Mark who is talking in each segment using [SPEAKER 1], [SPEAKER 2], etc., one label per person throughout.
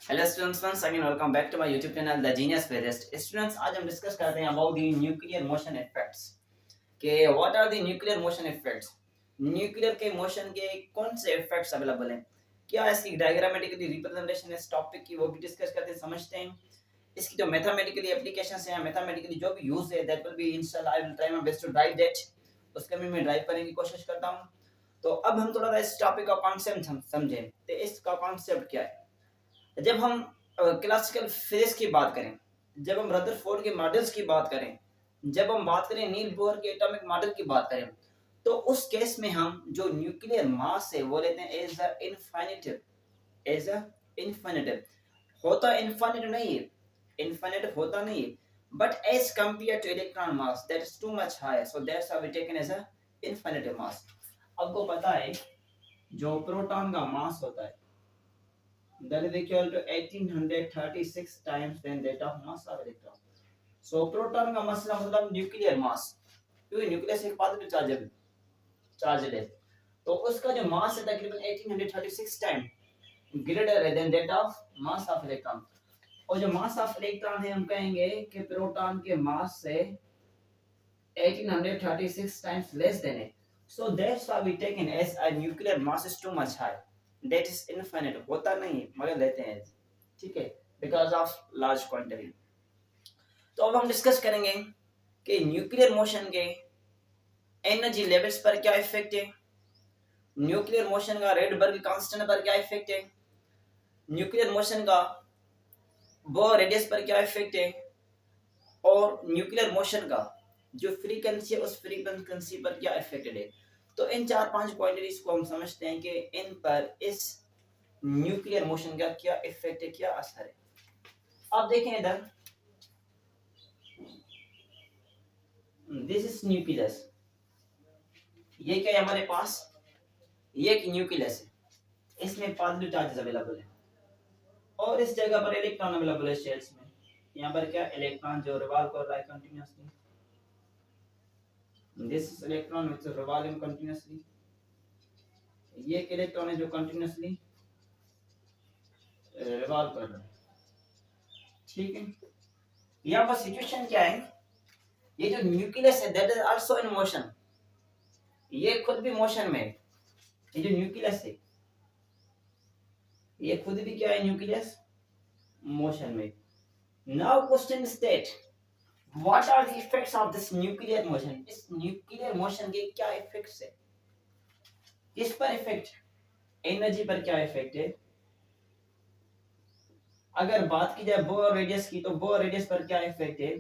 [SPEAKER 1] Hello students, once again welcome back to my YouTube channel the genius playlist. Students, आज हम discuss करते हैं about the nuclear motion effects के what are the nuclear motion effects. Nuclear के motion के कौन से effects available हैं, क्या इसकी डायग्रामेटिकली रिप्रेजेंटेशन है इस टॉपिक की, वो भी डिस्कस करते हैं, समझते हैं। इसकी जो मैथमेटिकली एप्लीकेशंस हैं, मैथमेटिकली जो भी यूज है, दैट विल बी इंशाल्लाह I will try my best to drive that. उसके में मैं ड्राइव करने की कोशिश करता हूं। तो अब हम थोड़ा सा इस टॉपिक का कॉन्सेप्ट समझें। तो इसका कॉन्सेप्ट क्या है। जब हम क्लासिकल फिजिक्स की बात करें, जब हम रदरफोर्ड के मॉडल्स की बात करें, जब हम बात करें नील बोहर के एटॉमिक मॉडल की बात करें, तो उस केस में हम जो न्यूक्लियर मास है वो लेते हैं as a infinitive. As a infinitive होता इनफिनिट नहीं है, इनफिनिट होता नहीं है, but as compare to electron mass that is too much higher, so that's how we taken as a infinitive mass. आपको पता है जो प्रोटॉन का मास होता है that is equal to 1836 times then that of mass of electron. So proton का मसला मतलब न्यूक्लियर मास, क्योंकि न्यूक्लियस एक पॉजिटिव चार्ज है, तो उसका जो मास है तकरीबन 1836 टाइम ग्रेटर है than that of mass of electron. और जो मास ऑफ इलेक्ट्रॉन है हम कहेंगे कि प्रोटॉन के मास से 1836 times less than it. So that's why we taken as a nuclear mass is too much high. That is infinite. होता नहीं है मगर लेते हैं, ठीक है, because of large quantity. तो अब हम डिस्कस करेंगे कि न्यूक्लियर मोशन के एनर्जी लेवल्स पर क्या इफेक्ट है, न्यूक्लियर मोशन का रेडबर्ग कांस्टेंट पर क्या इफेक्ट है, न्यूक्लियर मोशन का बोर रेडियस पर क्या इफेक्ट है, और न्यूक्लियर मोशन का जो फ्रीक्वेंसी है उस फ्रीक्वेंसी पर क्या इफेक्टेड है। तो इन 4-5 क्वांटिटीज को हम समझते हैं कि इन पर इस न्यूक्लियर मोशन का क्या इफेक्ट है, क्या असर है। आप देखें इधर, दिस इज न्यूक्लियस, ये क्या है हमारे पास, ये एक न्यूक्लियस है, इसमें पॉजिटिव चार्जेस अवेलेबल है और इस जगह पर इलेक्ट्रॉन अवेलेबल है शेल्स में। यहाँ पर क्या इलेक्ट्रॉन जो रिवॉल्व कर रहा है continuously, this is electron which is revolving continuously, ये एक इलेक्ट्रॉन है जो कंटिन्यूअसली रिवॉल्व कर रहा है, ठीक है। यहाँ पर सिचुएशन क्या है, ये जो न्यूक्लियस है that is also in motion, ये खुद भी मोशन में है। ये जो न्यूक्लियस है ये खुद भी क्या है, न्यूक्लियस मोशन में। Now question is that what are the effects of this nuclear motion. इस न्यूक्लियर मोशन के क्या इफेक्ट्स है, किस पर इफेक्ट, एनर्जी पर क्या इफेक्ट है। अगर बात की जाए बोर रेडियस की, तो बोर रेडियस पर क्या इफेक्ट है।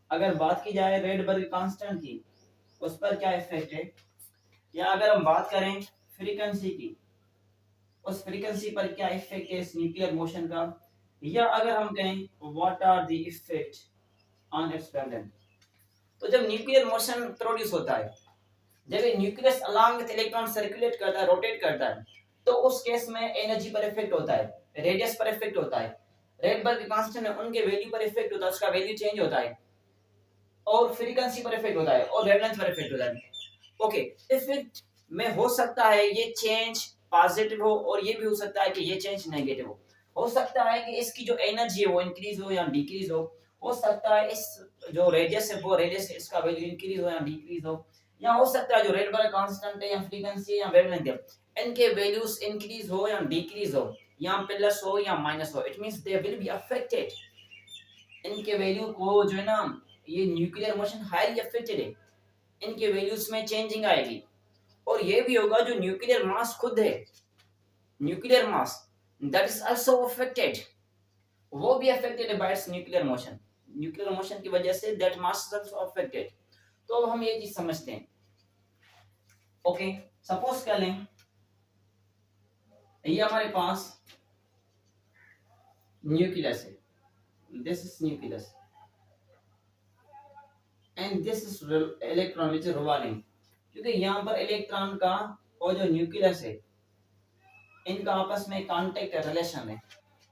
[SPEAKER 1] अगर बात की जाए रेडबर्ग कांस्टेंट की, उस पर क्या इफेक्ट है। या अगर हम बात करें फ्रीक्वेंसी की, उस फ्रीक्वेंसी पर क्या इफेक्ट है इस न्यूक्लियर मोशन का। या अगर हम कहें what are the effect on its wavelength. तो जब न्यूक्लियर मोशन प्रोड्यूस होता है, जब ये nucleus along with electron circulate करता है, रोटेट करता है, तो उस केस में एनर्जी पर इफेक्ट होता है, रेडियस पर इफेक्ट होता है, रेडबर्ग कांस्टेंट है उनके वैल्यू पर इफेक्ट होता है, उसका वैल्यू चेंज होता है, और फ्रीक्वेंसी पर इफेक्ट होता है, और वेवलेंथ पर इफेक्ट होता है। ओके, इफेक्ट में हो सकता है ये चेंज पॉजिटिव हो और ये भी हो सकता है कि ये चेंज नेगेटिव हो सकता है कि इसकी जो एनर्जी है वो इंक्रीज हो या डिक्रीज हो सकता है इस जो रेडियस है वो रेडियस इसका वैल्यू इंक्रीज हो या डिक्रीज हो, या हो सकता है जो रेडबर्ग कांस्टेंट है या फ्रीक्वेंसी या वेवलेंथ है इनके वैल्यूज इंक्रीज हो या डिक्रीज हो, या प्लस हो या माइनस हो, it means they will be affected. इनके वैल्यू को जो है ना, ये न्यूक्लियर मोशन हाईली अफेक्टेड है, इनके वैल्यूज में चेंजिंग आएगी। और ये भी होगा जो न्यूक्लियर मास खुद है, nuclear mass that is also affected, वो भी अफेक्टेड है bye it's nuclear motion, nuclear motion की वजह say that mass is also affected. तो अब हम ये चीज समझते हैं। ओके, सपोज कर लें ये हमारे पास न्यूक्लियस है, this is nucleus and this is electron which is revolving. क्योंकि यहाँ पर इलेक्ट्रॉन का और जो न्यूक्लियस है इनका आपस में कांटेक्ट रिलेशन है,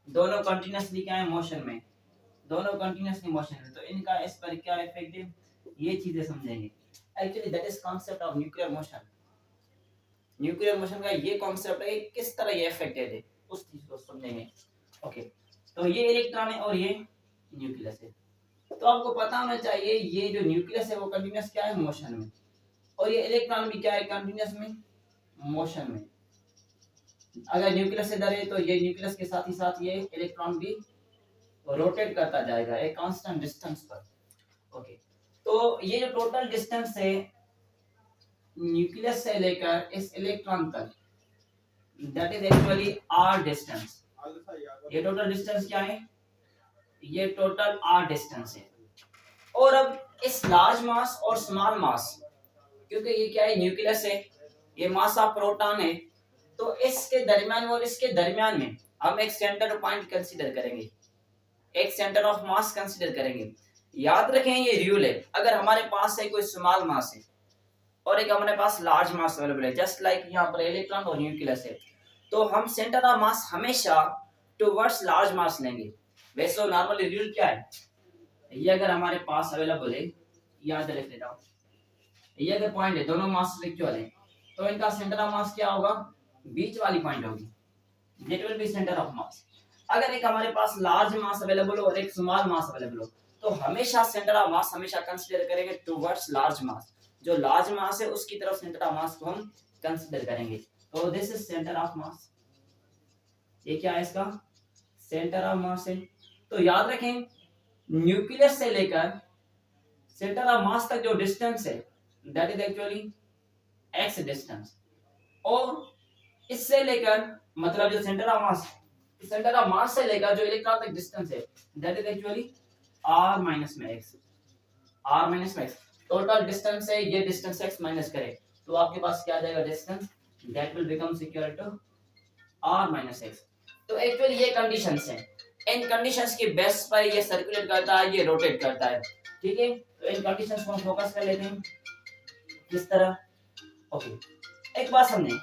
[SPEAKER 1] दोनों कंटिन्यूअसली क्या है, मोशन में, दोनों कंटिन्यूअसली मोशन में, तो इनका इस पर क्या इफेक्ट है, ये चीजें समझेंगे। Actually that is concept of nuclear motion. Nuclear motion का ये कांसेप्ट है, किस तरह ये इफेक्टेड है उस चीज को समझेंगे। ओके, तो ये इलेक्ट्रॉन है और ये न्यूक्लियस है। तो आपको पता होना चाहिए ये जो न्यूक्लियस है वो कंटिन्यूअस क्या है, मोशन में, और ये इलेक्ट्रॉन भी क्या है, कंटिन्यूअस में मोशन में। अगर न्यूक्लियस इधर है तो ये न्यूक्लियस के साथ ही साथ ये इलेक्ट्रॉन भी रोटेट करता जाएगा एक कांस्टेंट डिस्टेंस पर। ओके, तो ये जो टोटल डिस्टेंस है न्यूक्लियस से लेकर इस इलेक्ट्रॉन तक, that is actually R distance. ये टोटल डिस्टेंस क्या है, ये टोटल आर डिस्टेंस है। और अब इस लार्ज मास और स्मॉल मास, क्योंकि ये क्या है, न्यूक्लियस है, ये मास ऑफ प्रोटॉन है, तो इसके दरमियान और इसके दरमियान में हम एक सेंटर पॉइंट कंसीडर करेंगे, एक सेंटर ऑफ मास कंसीडर करेंगे। याद रखें ये रूल है, अगर हमारे पास है कोई स्मॉल मास है और एक हमारे पास लार्ज मास अवेलेबल है, जस्ट लाइक यहाँ पर इलेक्ट्रॉन और न्यूक्लियस है, तो हम सेंटर ऑफ मास हमेशा टुवर्ड्स लार्ज मास लेंगे। वैसे नॉर्मली रूल क्या है, ये अगर हमारे पास अवेलेबल है, याद रख लेता हूँ, ये अगर पॉइंट है, दोनों मास इक्वल है, तो इनका सेंटर ऑफ मास क्या होगा, बीच वाली पॉइंट होगी, that will B centre of mass. अगर एक हमारे पास लार्ज मास अवेलेबल हो और एक स्मॉल मास अवेलेबल हो, तो हमेशा सेंटर ऑफ मास हमेशा कंसीडर करेंगे टुवर्ड्स लार्ज मास, जो लार्ज मास है उसकी तरफ सेंटर ऑफ मास को हम कंसीडर करेंगे। तो this is centre of mass, ये क्या है, इसका सेंटर ऑफ मास है। तो याद रखें न्यूक्लियस से लेकर सेंटर ऑफ मास तक जो डिस्टेंस है that is actually x distance, और इससे लेकर मतलब जो सेंटर ऑफ मास से लेकर जो इलेक्ट्रॉन तक डिस्टेंस है that is actually r minus में x, r माइनस में x टोटल डिस्टेंस है, ये डिस्टेंस x माइनस करें तो आपके पास क्या आ जाएगा, distance that will becomes equal to r minus x। तो एक्चुअली ये कंडीशंस हैं, इन कंडीशंस की बेस पर ये सर्कुलेट करता है, ये रोटेट करता है, ठीक है। तो इन कंडीशंस को हम फोकस कर लेते हैं किस तरह। ओके, एक बात समझें,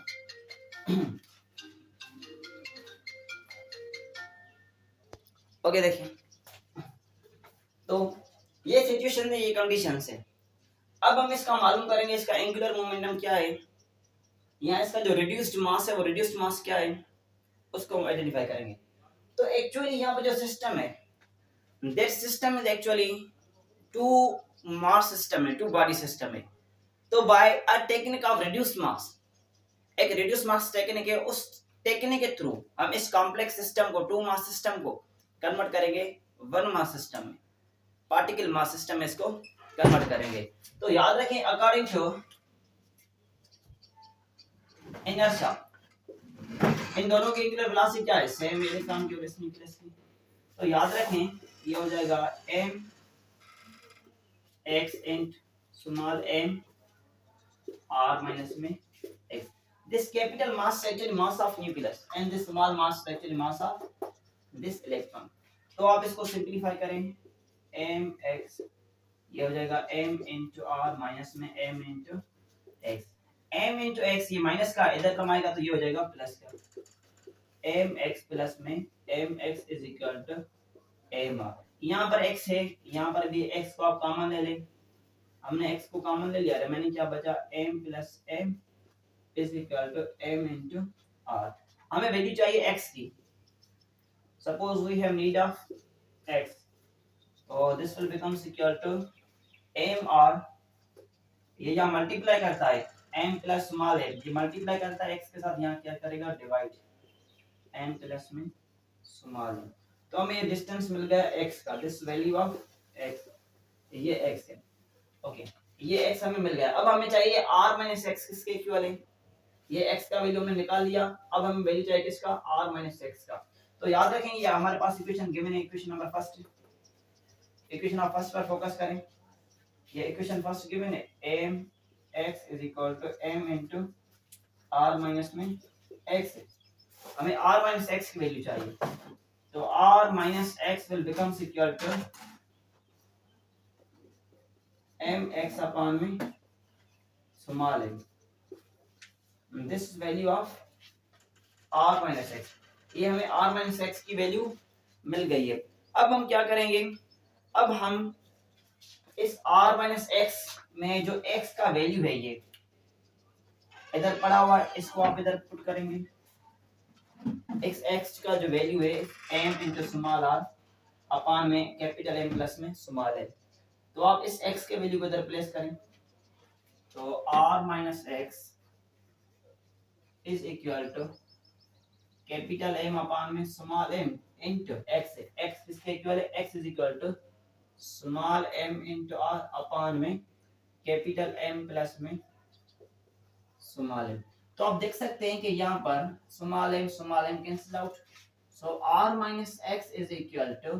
[SPEAKER 1] ओके देखिए, तो ये सिचुएशन है, ये कंडीशंस है। अब हम इसका मालूम करेंगे इसका एंगुलर मोमेंटम क्या है, यहाँ इसका जो रिड्यूस्ड मास है वो रिड्यूस्ड मास क्या है उसको हम आइडेंटिफाई करेंगे। तो एक्चुअली यहाँ पर जो सिस्टम है that system is actually two mass system है, टू बॉडी सिस्टम है। तो by a technique of reduced mass, एक रिड्यूस्ड मास टेक्निक है, उस टेक्निक के थ्रू हम इस कॉम्प्लेक्स सिस्टम को, टू मास सिस्टम को कन्वर्ट करेंगे वन मास सिस्टम में, पार्टिकल मास सिस्टम में इसको कन्वर्ट करेंगे। तो याद रखें अकॉर्डिंग टू इनर्शिया इन दोनों की एंगुलर वेलोसिटी क्या है, सेम इलेक्ट्रॉन की और इस न्यूक्लियस की। तो याद रखें ये हो जाएगा m x int small m r minus में x। This capital mass is actually mass of nucleus and this small mass is actually mass of this electron। तो आप इसको सिंपलीफाई करें, m x ये हो जाएगा m into r माइनस में m into x, m into x ये minus का इधर कम आएगा तो ये हो जाएगा प्लस का, m x प्लस में m x is equal to m r। यहाँ पर x है, यहाँ पर भी x को आप कॉमन ले लें, हमने x को कॉमन ले लिया, मैंने क्या बचा m plus m is equal to m into r। हमें वैल्यू चाहिए x की, suppose we have need of x, so this will becomes equal to m r, ये यहाँ मल्टीप्लाई करता है m प्लस स्मॉल है, ये मल्टीप्लाई करता है x के साथ, यहाँ क्या करेगा डिवाइड m प्लस में स्मॉल है। तो हमें ये डिस्टेंस मिल गया x का, दिस वैल्यू ऑफ x, ये x है। ओके, ये x हमें मिल गया। अब हमें चाहिए r माइनस x किसके इक्वल है, ये x का वैल्यू हमने निकाल लिया, अब हमें वैल्यू चाहिए किसका, r माइनस x का। तो याद रखें ये हमारे पास इक्वेशन गिवन है, equation number first, equation of first पर फोकस करें। ये इक्वेशन फर्स्ट गिवन है m x is equal to m into r minus में x, हमें r माइनस x की वैल्यू चाहिए, तो r minus x will becomes equal to m x upon में small m, this value of r minus x, ये हमें r minus x की value मिल गई है। अब हम क्या करेंगे, अब हम इस r माइनस x में जो x का वैल्यू है ये इधर पड़ा हुआ है, इसको आप इधर पुट करेंगे, एक्स का जो वैल्यू है M into small are upon में कैपिटल एम प्लस में स्मॉल एम। तो आप इस एक्स के वैल्यू को इधर प्लेस करें तो r minus x is equal to capital M upon में small m into x. X किसके इक्वल है? X is equal to small m into r upon में कैपिटल एम प्लस में स्मॉल एम। तो आप देख सकते हैं कि यहाँ पर small m cancel out. So r minus x is equal to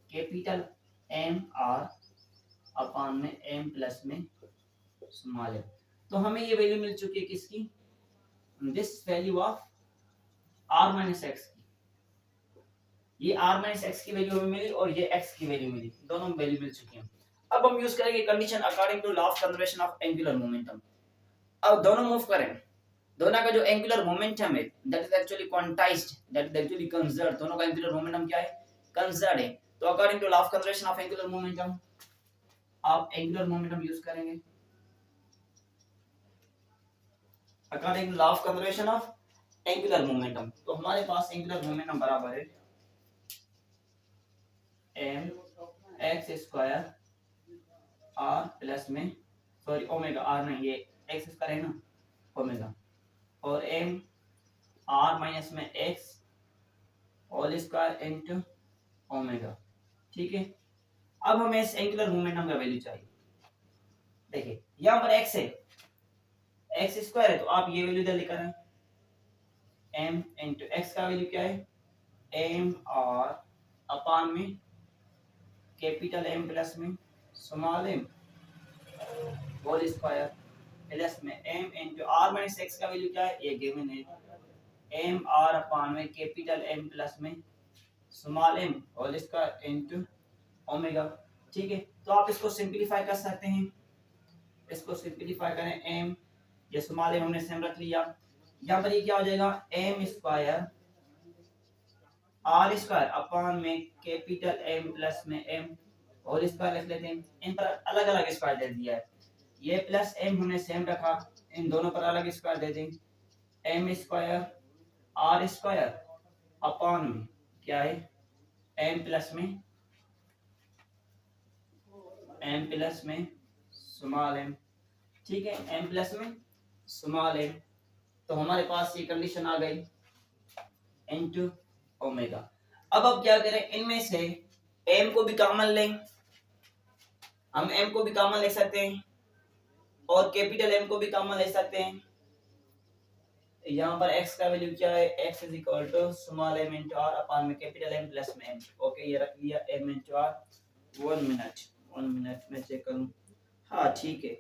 [SPEAKER 1] capital M r upon में एम प्लस में स्मॉल एम। तो हमें ये वैल्यू मिल चुकी है किसकी? This value of R minus X की। ये आर माइनस एक्स की वैल्यू हमें मिली और ये एक्स की वैल्यू मिली, दोनों वैल्यू मिल चुकी हैं। अब हम यूज करेंगे condition according to law of conservation of angular momentum. अब दोनों मूव करें, दोनों का जो एंगुलर मोमेंटम है that is actually quantized, that is actually conserved. दोनों का एंगुलर मोमेंटम क्या है? कंजर्व्ड है। तो according to law of conservation of angular momentum आप एंगुलर मोमेंटम यूज करेंगे। According to law of conservation of angular momentum तो हमारे पास एंगुलर मोमेंटम बराबर है M x square R plus में सॉरी ओमेगा आर नहीं, ये एक्स स्क्वायर है ना, ओमेगा और एम आर माइनस में X whole square into omega. ठीक है, अब हमें इस एंगुलर मोमेंटम का वैल्यू चाहिए। देखिए यहाँ पर एक्स है, एक्स स्क्वायर है तो आप ये वैल्यू इधर लिख रहे हैं एम इंटू एक्स का वैल्यू क्या है? एम आर अपान में कैपिटल एम प्लस में small m whole square plus में m into r minus x का वैल्यू क्या है? ये गिवन है एम आर अपान में कैपिटल एम प्लस में small m whole square into omega. ठीक है, तो आप इसको सिंपलीफाई कर सकते हैं। इसको सिंपलीफाई करें, एम ये स्मॉल एम हमने सेम रख लिया, यहाँ पर ये क्या हो जाएगा? M square are square upon में कैपिटल एम प्लस में एम होल स्क्वायर लिख लेते हैं। इन पर अलग अलग स्क्वायर दे दिया है, ये प्लस एम हमने सेम रखा, इन दोनों पर अलग स्क्वायर दे दें। M square are square upon में क्या है? एम प्लस में स्मॉल एम। ठीक है, एम प्लस में स्मॉल एम। तो हमारे पास ये कंडीशन आ गई इनटू ओमेगा। अब क्या करें, इनमें से एम को भी कॉमन लें, हम एम को भी कॉमन ले सकते हैं और कैपिटल एम को भी कॉमन ले सकते हैं। यहाँ पर x का वैल्यू क्या है? x is equal to small m into r upon में कैपिटल M प्लस में m। ओके, ये रख लिया m इंटू आर। 1 मिनट में चेक करूँ। हाँ ठीक है,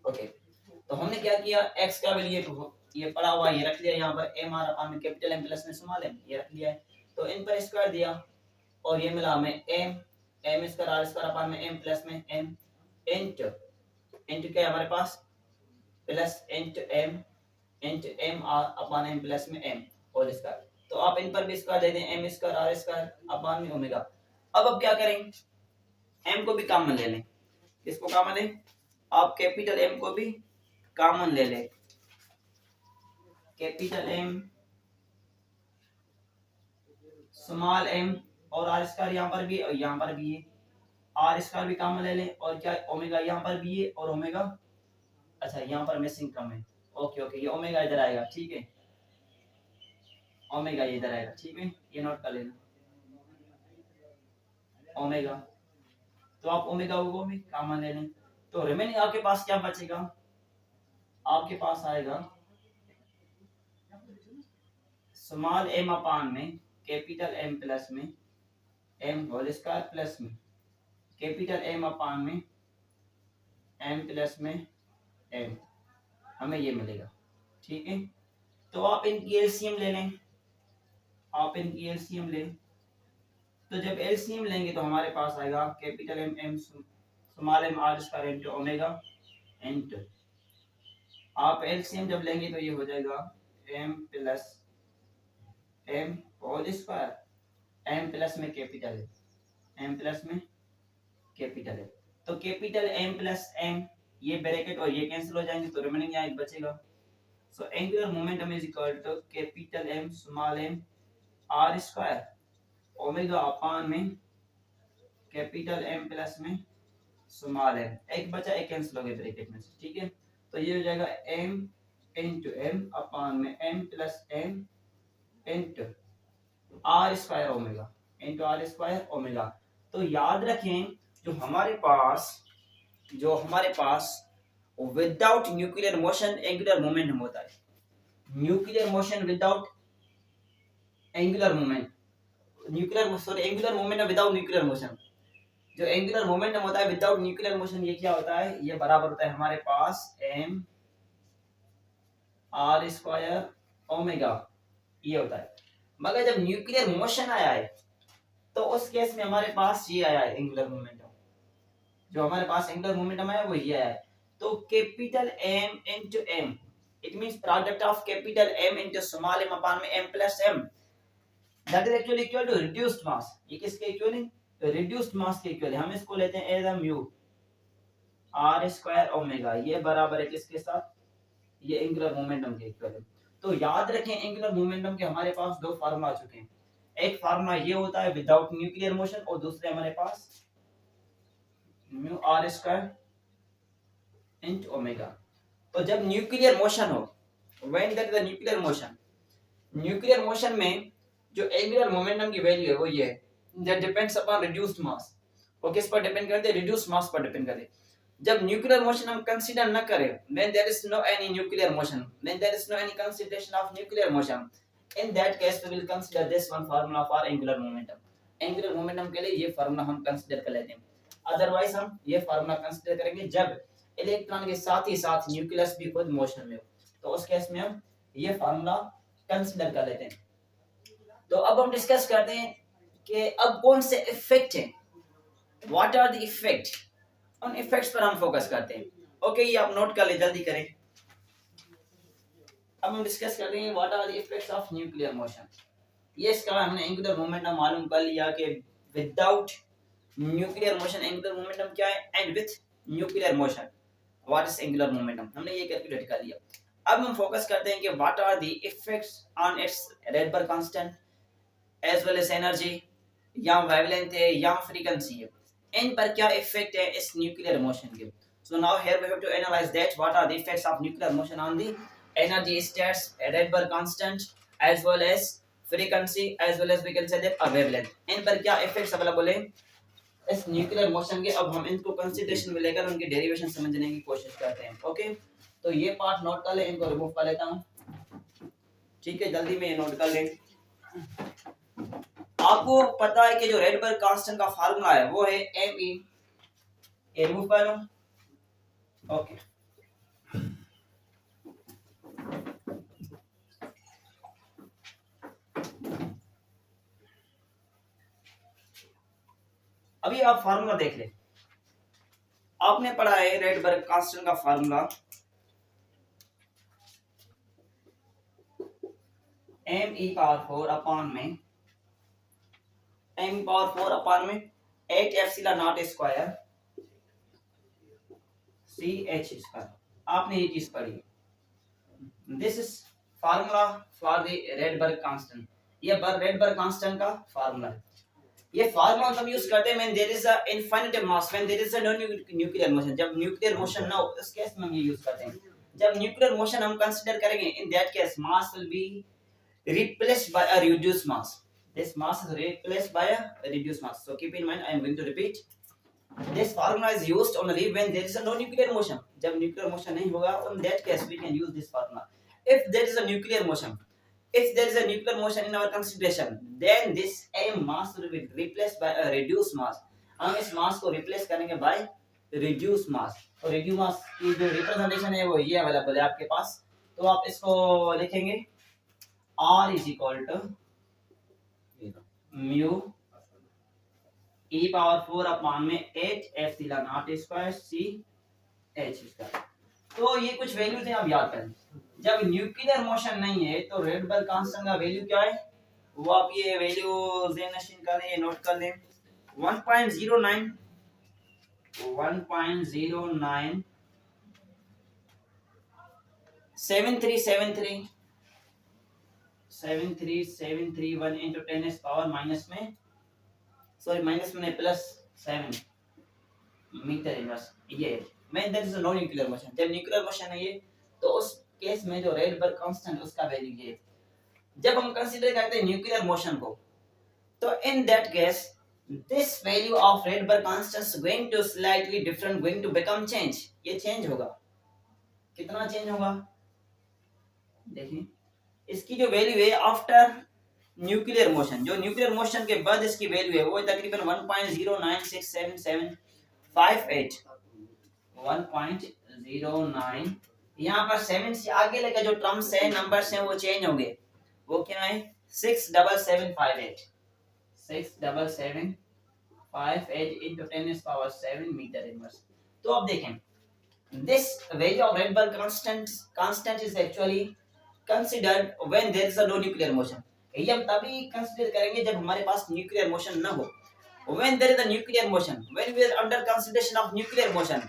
[SPEAKER 1] ओके। तो हमने क्या किया, x का वैल्यू ये पड़ा हुआ ये रख लिया, यहाँ पर m आर अपान में कैपिटल M प्लस में स्मॉल m ये रख लिया है। तो इन पर स्क्वायर दिया और ये मिला हमें m square are square upon में m प्लस में m इंटू क्या है हमारे पास? Plus into m r upon m plus में m होल स्क्वायर। तो आप इन पर भी स्क्वायर दे दें, m square are square upon में ओमेगा। अब क्या करें, m को भी कॉमन ले लें। किसको कॉमन लें? आप कैपिटल M को भी कॉमन ले लें। कैपिटल M स्मॉल m और आर स्क्वायर यहाँ पर भी और यहाँ पर भी है, आर स्क्वायर भी कॉमन ले लें और क्या ओमेगा यहाँ पर भी है और ओमेगा अच्छा यहाँ पर मिसिंग कम है। ओके, ये ओमेगा इधर आएगा। ठीक है, ओमेगा ये इधर आएगा। ठीक है, ये नोट कर लेना ओमेगा। तो आप ओमेगा को भी कॉमन ले लें, तो रिमेनिंग आपके पास क्या बचेगा? आपके पास आएगा स्मॉल m अपान में कैपिटल M प्लस में m होल स्क्वायर प्लस में कैपिटल M अपान में m प्लस में m, हमें ये मिलेगा। ठीक है, तो आप इनकी एलसीएम ले लें। आप इनकी एलसीएम लें, तो जब एलसीएम लेंगे तो हमारे पास आएगा capital M small m R square into omega into आप एलसीएम जब लेंगे तो ये हो जाएगा m plus m whole square m plus में कैपिटल है, m प्लस में कैपिटल है। तो कैपिटल M प्लस m ये ब्रैकेट और ये कैंसिल हो जाएंगे तो रिमेनिंग यहाँ एक बचेगा So angular momentum is equal to capital M small m r square omega upon में कैपिटल M प्लस में स्मॉल m, एक बचा एक कैंसिल हो गया ब्रैकेट में से, ठीक है। तो ये हो जाएगा m इंटू m अपान में m plus m into r square omega into r square omega. तो याद रखें जो हमारे पास without nuclear motion angular momentum होता है, nuclear motion without angular moment, angular momentum without nuclear motion, जो एंगुलर मोमेंटम होता है विदाउट न्यूक्लियर मोशन, ये क्या होता है, ये बराबर होता है हमारे पास m r स्क्वायर ओमेगा, ये होता है। मगर जब न्यूक्लियर मोशन आया है तो उस केस में हमारे पास ये आया है एंगुलर मोमेंटम, जो हमारे पास एंगुलर मोमेंटम आया वो ये आया है। तो capital M into m, it means product of capital M into small m upon में m plus m, that is actually equal to reduced mass. ये किसके इक्वल है, रिड्यूस्ड मास के इक्वल है। हम इसको लेते हैं as mu r square omega, ये बराबर है किसके साथ, ये एंगुलर मोमेंटम के इक्वल है। तो याद रखें एंगुलर मोमेंटम के हमारे पास दो फार्मूला आ चुके हैं, एक फार्मूला ये होता है विदाउट न्यूक्लियर मोशन और दूसरे हमारे पास mu r square into omega. तो जब न्यूक्लियर मोशन हो, when that the nuclear motion में जो एंगुलर मोमेंटम की वैल्यू है वो ये है, दैट डिपेंड्स अपॉन रिड्यूस्ड मास। वो किस पर डिपेंड करते हैं, रिड्यूस्ड मास पर डिपेंड करते हैं। जब न्यूक्लियर मोशन हम कंसीडर न करें, when there is no any nuclear motion, when there is no any consideration of nuclear motion, in that case we will consider this one formula for angular momentum। angular momentum के लिए ये formula हम consider कर लेते हैं, otherwise हम ये formula consider करेंगे जब इलेक्ट्रॉन के साथ ही साथ न्यूक्लियस भी खुद मोशन में हो, तो उस केस में हम ये फार्मूला कंसीडर कर लेते हैं। तो अब हम डिस्कस करते हैं कि अब कौन से इफेक्ट हैं, व्हाट आर द इफेक्ट, उन इफेक्ट्स पर हम फोकस करते हैं। ओके, ये आप नोट कर ले, जल्दी करें। अब हम डिस्कस करते हैं what are the effects of nuclear motion. ये इसका हमने एंगुलर मोमेंटम मालूम कर लिया कि without nuclear motion angular momentum क्या है, and with nuclear motion what is angular momentum, हमने ये कैलकुलेट कर लिया। अब हम फोकस करते हैं कि what are the effects on its Rydberg constant as well as energy, या वेवलेंथ है या फ्रीक्वेंसी है, इन पर क्या इफेक्ट है इस न्यूक्लियर मोशन के। So now here we have to analyse that what are the effects of nuclear motion on the energy states, Rydberg constant as well as frequency as well as we can say that wavelength, इन पर क्या effects available है इस nuclear motion के। अब हम इनको consideration में लेकर उनकी डेरिवेशन समझने की कोशिश करते हैं। ओके, तो ये पार्ट नोट कर ले, इनको रिमूव कर लेता हूं, ठीक है, जल्दी में ये नोट कर लें। आपको पता है कि जो रेडबर्ग कांस्टेंट का फार्मूला है वो है me, ये रिमूव कर लो। ओके, अभी आप फार्मूला देख ले, आपने पढ़ा है रेडबर्ग कांस्टेंट का फार्मूला me पावर 4 अपान में m पावर 4 अपान में 8 epsilon naught square ch square, आपने ये चीज पढ़ी। This is formula for the Rydberg constant, ये रेडबर्ग कांस्टेंट का फार्मूला है। ये फार्मूला हम यूज करते हैं when there is a infinite mass, when there is a no nuclear motion, जब न्यूक्लियर मोशन ना हो उस केस में हम ये यूज करते हैं। जब न्यूक्लियर मोशन हम कंसीडर करेंगे, in that case mass will be replaced by a reduced mass. This mass is replaced by a reduced mass. So keep in mind, I am going to repeat. This formula is used only when there is a no nuclear motion. जब nuclear motion नहीं होगा, in that case we can use this formula. If there is a nuclear motion, if there is a nuclear motion in our consideration, then this m mass will be replaced by a reduced mass. हम इस mass को replace करेंगे by reduced mass. और reduced mass की जो representation है वो ये अवेलेबल है आपके पास, तो आप इसको लिखेंगे R is equal to mu e power 4 upon में 8 epsilon naught square c h square. तो ये कुछ वैल्यूज हैं, आप याद करें। जब न्यूक्लियर मोशन नहीं है तो रेडबर्ग कांस्टेंट का वैल्यू क्या है, वो आप ये वैल्यू ज़ेनशीन कर लें, नोट कर लें, 1.09 1.09 73731 into 10 is पावर माइनस में, सॉरी माइनस में प्लस 7 मीटर इनवर्स। ये मैं that is no nuclear motion. जब न्यूक्लियर मोशन है ये, तो उस केस में जो रेडबर्ग कांस्टेंट उसका वैल्यू ये। जब हम कंसीडर करते हैं न्यूक्लियर मोशन को, तो in that case this value of Rydberg constant is going to slightly different, going to become change। ये चेंज होगा, कितना चेंज होगा देखिए, इसकी जो वैल्यू है आफ्टर न्यूक्लियर मोशन, जो न्यूक्लियर मोशन के बाद इसकी वैल्यू है वो तकरीबन 1.096775 1.09। यहाँ पर 7 से आगे लगा जो टर्म्स है, नंबर्स हैं, वो चेंज होंगे। वो क्या है 67758 67758 into 10 is power 7 metre inverse. तो अब देखें, this value of Rydberg constant is actually considered when there is a no nuclear motion। ये हम तभी कंसीडर करेंगे जब हमारे पास न्यूक्लियर मोशन ना हो। when there is a nuclear motion, when we are under consideration of nuclear motion,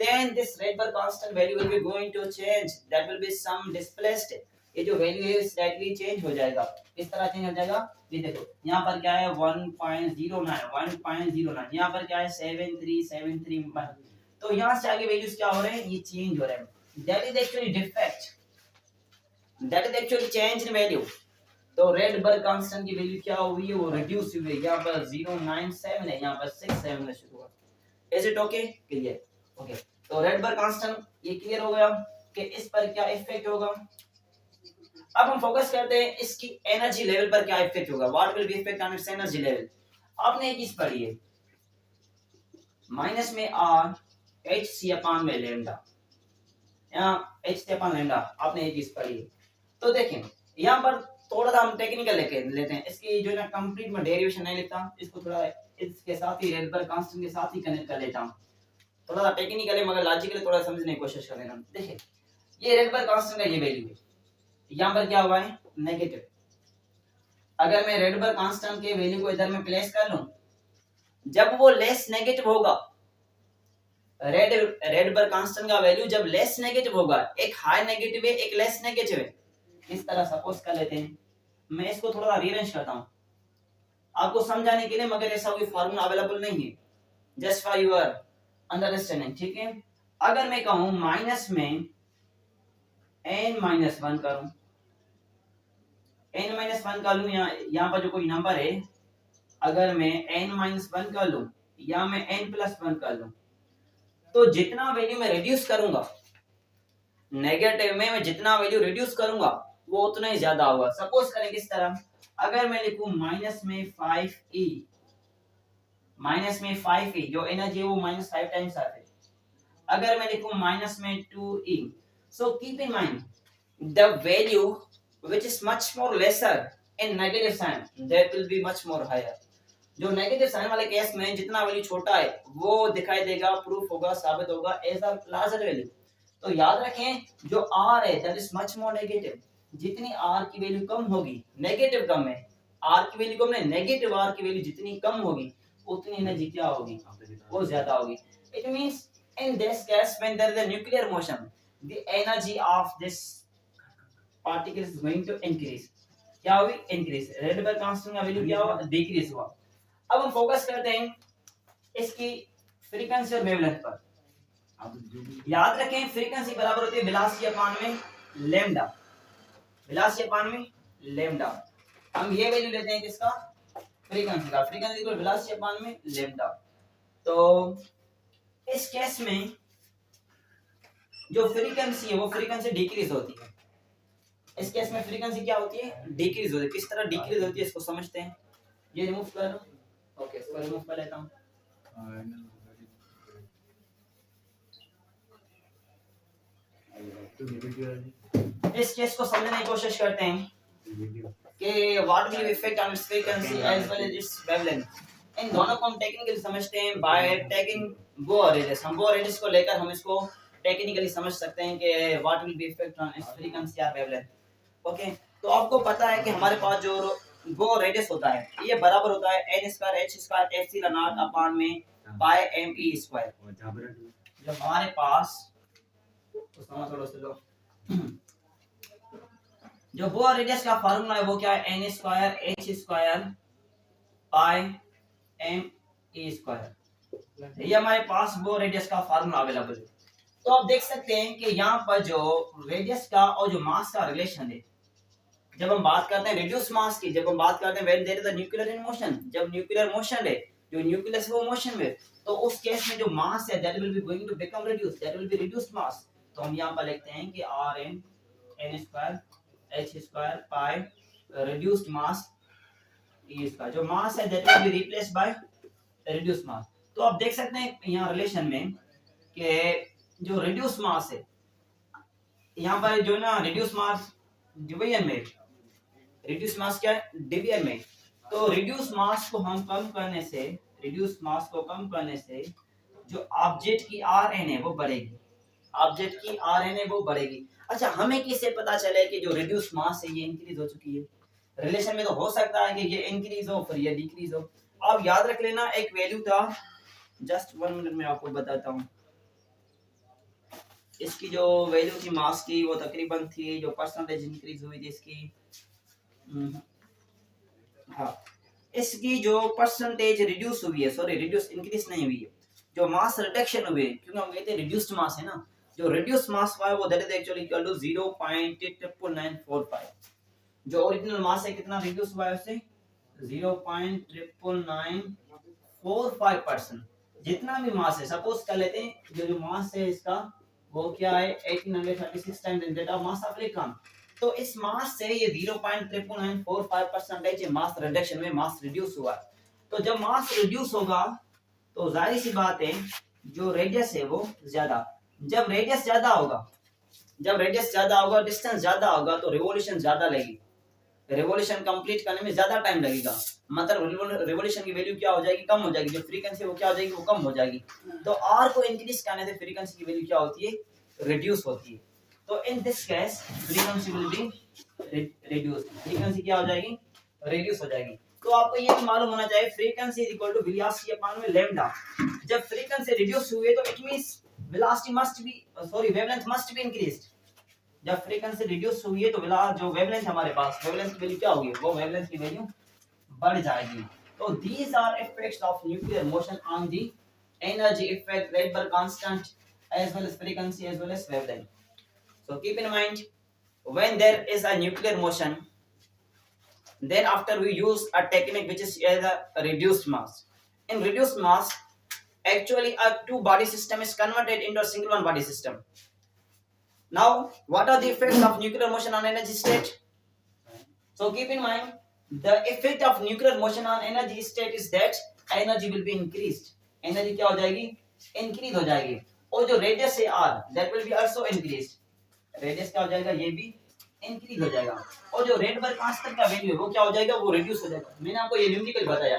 [SPEAKER 1] then this Rydberg constant value will be going to change, that will be some displaced। ये जो value है slightly change हो जाएगा। इस तरह change हो जाएगा, ये देखो यहाँ पर क्या है 1.09 यहाँ पर क्या है 73731। तो यहाँ से आगे वैल्यूज क्या हो रहे हैं, ये चेंज हो रहे हैं। That is actually defect, that is actually change in value. तो रेडबर्ग कांस्टेंट की वैल्यू क्या हुई है, वो रिड्यूस हुई है। यहाँ पर 097 है, यहाँ पर 67 शुरू हुआ। Is it okay, clear? Okay, तो रेडबर्ग कांस्टेंट ये क्लियर हो गया कि इस पर क्या इफेक्ट होगा। अब हम फोकस करते हैं इसकी एनर्जी लेवल पर क्या इफेक्ट होगा। What will be effect on it's energy level. आपने एक चीज पढ़ी है, माइनस में आर एच सी अपान में लैम्डा, यहाँ एच सी अपान लैम्डा आपने एक चीज पढ़ी है। तो देखें यहाँ पर थोड़ा सा हम टेक्निकल लेते हैं, इसकी जो है ना कंप्लीट में डेरिवेशन नहीं लेता, इसको थोड़ा इसके साथ ही रेडबर्ग कांस्टेंट के साथ ही कनेक्ट कर लेता हूँ। थोड़ा सा टेक्निकल है मगर लॉजिकली थोड़ा समझने की कोशिश कर लेना। देखिए ये रेडबर्ग कांस्टेंट का ये वैल्यू है, यहाँ पर क्या हुआ है नेगेटिव। अगर मैं रेडबर्ग कांस्टेंट के वैल्यू को इधर में प्लेस कर लूं, जब वो लेस नेगेटिव होगा, रेडबर्ग कांस्टेंट का वैल्यू जब लेस नेगेटिव होगा, एक हाई नेगेटिव है एक लेस नेगेटिव है, इस तरह सपोज कर लेते हैं। मैं इसको थोड़ा रीअरेंज करता हूं आपको समझाने के लिए, मगर ऐसा कोई फार्मूला अवेलेबल नहीं है, जस्ट फॉर योर अंडरस्टैंडिंग, ठीक है। अगर मैं कहूं माइनस में n-1 करूं, n-1 कर लूं, यहाँ पर जो कोई नंबर है, अगर मैं n-1 कर लूं या मैं n+1 कर लूं, तो जितना वैल्यू मैं रिड्यूस करूंगा नेगेटिव में, मैं जितना वैल्यू रिड्यूस करूंगा वो उतना ही ज्यादा होगा। सपोज करें किस तरह, अगर मैं लिखूं माइनस में 5e जो एनर्जी है वो -5 टाइम्स आती है। अगर मैं लिखूं माइनस में 2e, so keep in mind the value which is much more lesser in negative sign, that will be much more higher। जो नेगेटिव साइन वाले केस में जितना वैल्यू छोटा है वो दिखाई देगा, प्रूफ होगा, साबित होगा एज अ लार्जर वैल्यू। तो याद रखें जो r है that is much more negative. जितनी r की वैल्यू कम होगी, नेगेटिव कम है, r की वैल्यू कम है, नेगेटिव r की वैल्यू जितनी कम होगी उतनी एनर्जी क्या होगी, वो ज्यादा होगी। It means in this case when there is a nuclear motion, the energy of this particle is going to increase। क्या हुई, इंक्रीज। रेडबर्ग कांस्टेंट का वैल्यू क्या हुआ, डिक्रीज हुआ। अब हम फोकस करते हैं इसकी फ्रीक्वेंसी और वेवलेंथ पर। याद रखें फ्रीक्वेंसी बराबर होती है वेलोसिटी अपान में लैम्डा, वेलोसिटी अपान में लैम्डा। हम ये वैल्यू लेते हैं किसका, फ्रीक्वेंसी का, फ्रीक्वेंसी को वेलोसिटी अपान में लैम्डा। तो इस केस में जो फ्रीक्वेंसी है वो फ्रीक्वेंसी डिक्रीज होती है। इस केस में फ्रीक्वेंसी क्या होती है, डिक्रीज होती है। किस तरह डिक्रीज होती है इसको समझते हैं। ये रिमूव कर लो, ओके इसको रिमूव कर लेता हूं। इस केस को समझने की कोशिश करते हैं कि what will effect on its frequency as well as its wavelength. इन दोनों को हम टेक्निकली समझते हैं बाय टेकिंग बोर रेडियस। हम बोर रेडियस को लेकर हम इसको टेक्निकली समझ सकते हैं कि what will be effect on its frequency और वेवलेंथ। ओके, तो आपको पता है कि हमारे पास जो बोर रेडियस होता है ये बराबर होता है n square h square epsilon naught upon में पाई m e स्क्वायर। जब हमारे पास तो थोड़ा सा लो जो बोर रेडियस का फार्मूला है वो क्या है, n स्क्वायर h स्क्वायर पाई m e स्क्वायर। ये हमारे पास बोर रेडियस का फार्मूला अवेलेबल है। तो आप देख सकते हैं कि यहाँ पर जो रेडियस का और जो मास का रिलेशन है, जब हम बात करते हैं रिड्यूस मास की, जब हम बात करते हैं when there is a nuclear in motion, जब न्यूक्लियर मोशन है, जो न्यूक्लियस वो मोशन में, तो उस केस में जो मास है that will be going to become reduce, that will be reduced mass. तो हम यहाँ पर लिखते हैं कि r n n square h square pi reduced mass e square, जो मास है that will be replaced by reduced mass. तो आप देख सकते हैं यहाँ रिलेशन में कि जो रिड्यूस मास है, यहाँ पर जो ना रिड्यूस मास डिवीजन में, रिड्यूस मास क्या है डिवीजन में, तो रिड्यूस मास को हम कम करने से, रिड्यूस मास को कम करने से जो ऑब्जेक्ट की आर एन है वो बढ़ेगी, ऑब्जेक्ट की आर एन है वो बढ़ेगी। अच्छा, हमें किससे पता चले कि जो रिड्यूस मास है ये इंक्रीज हो चुकी है? रिलेशन में तो हो सकता है कि ये इंक्रीज हो फिर ये डिक्रीज हो। आप याद रख लेना एक वैल्यू था, जस्ट 1 मिनट में आपको बताता हूँ। इसकी जो वैल्यू थी मास की वो तकरीबन थी, जो परसेंटेज इंक्रीज हुई थी इसकी, हाँ, इसकी जो परसेंटेज रिड्यूस हुई है, सॉरी रिड्यूस इंक्रीज नहीं हुई है, जो मास रिडक्शन हुई है, क्योंकि हम कहते हैं रिड्यूस्ड मास है ना, जो रिड्यूस मास हुआ है वो that is actually equal to 0.99945। जो ओरिजिनल मास है कितना रिड्यूस हुआ है उससे 0.99945%। जितना भी मास है, सपोज कर लेते हैं जो मास है इसका वो क्या है 1836 times that of mass of electron, तो इस मास से ये 0.99945% मास रिडक्शन में मास रिड्यूस हुआ। तो जब मास रिड्यूस होगा तो जाहिर सी बात है जो रेडियस है वो ज्यादा, जब रेडियस ज्यादा होगा, जब रेडियस ज्यादा होगा, डिस्टेंस ज्यादा होगा, तो रिवॉल्यूशन ज्यादा लगेगी, रिवॉल्यूशन कंप्लीट करने में ज्यादा टाइम लगेगा, मतलब रिवॉल्यूशन की वैल्यू क्या हो जाएगी, कम हो जाएगी, जो फ्रीक्वेंसी वो क्या हो जाएगी, वो कम हो जाएगी। तो आर को इंक्रीज करने से फ्रीक्वेंसी की वैल्यू क्या होती है, रिड्यूस होती है। तो in this case frequency will be reduce, frequency क्या हो जाएगी, रिड्यूस हो जाएगी। तो आपको ये भी मालूम होना चाहिए frequency is equal to velocity upon में लैम्डा। जब फ्रीक्वेंसी रिड्यूस हुई है तो it means velocity must be, sorry wavelength must be increased. जब फ्रीक्वेंसी रिड्यूस हुई है तो जो वेवलेंथ हमारे पास, वेवलेंथ की वैल्यू क्या होगी, वो वेवलेंथ की वैल्यू बढ़ जाएगी। तो these are effects of nuclear motion on the energy effect, Rydberg constant as well as frequency as well as wavelength. So keep in mind when there is a nuclear motion, then after we use a technique which is a reduced mass. In reduced mass, actually a two body system is converted into a single one body system. Now what are the effects of nuclear motion on energy state? So keep in mind the effect of nuclear motion on energy state is that energy will be increased, energy क्या हो जाएगी, increase हो जाएगी, और जो radius है r that will be also increased, radius क्या हो जाएगा, ये भी इंक्रीज हो जाएगा, और जो रेडबर्ग कांस्टेंट का वैल्यू है वो क्या हो जाएगा, वो रिड्यूस हो जाएगा। मैंने आपको ये न्यूमेरिकल बताया।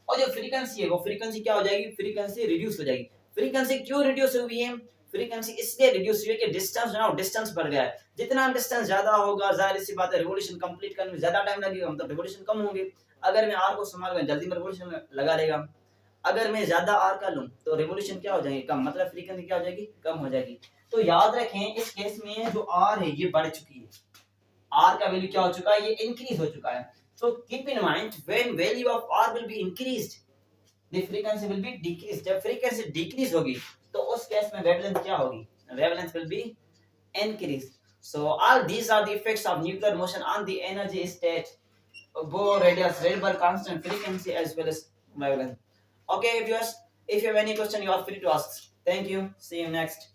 [SPEAKER 1] और जो फ्रीक्वेंसी है वो फ्रीक्वेंसी क्या हो जाएगी, फ्रीक्वेंसी रिड्यूस हो जाएगी। फ्रीक्वेंसी क्यों रिड्यूस हुई है, फ्रीक्वेंसी इसलिए रिड्यूस हुई है कि डिस्टेंस ना, डिस्टेंस बढ़ गया है। जितना डिस्टेंस ज्यादा होगा जाहिर सी बात है रिवॉल्यूशन कंप्लीट करने में ज्यादा टाइम लगेगा, मतलब रिवॉल्यूशन कम होंगे। अगर मैं r को संभाल कर जल्दी में रिवॉल्यूशन लगा देगा, अगर मैं ज्यादा r कर लूं तो रिवॉल्यूशन क्या हो जाएगी, कम, मतलब फ्रीक्वेंसी क्या हो जाएगी, कम हो जाएगी। तो याद रखें इस केस में जो r है ये बढ़ चुकी है, r का वैल्यू क्या हो चुका है, ये इंक्रीज हो चुका है। So keep in mind when value of r will be increased, the frequency will be decreased. जब frequency decrease होगी तो उस केस में wavelength क्या होगी, wavelength will be increased. So all these are the effects of nuclear motion on the energy state, Bohr radius, Rydberg constant, frequency as well as wavelength. Okay viewers, if you have any question you are free to ask. Thank you, see you next.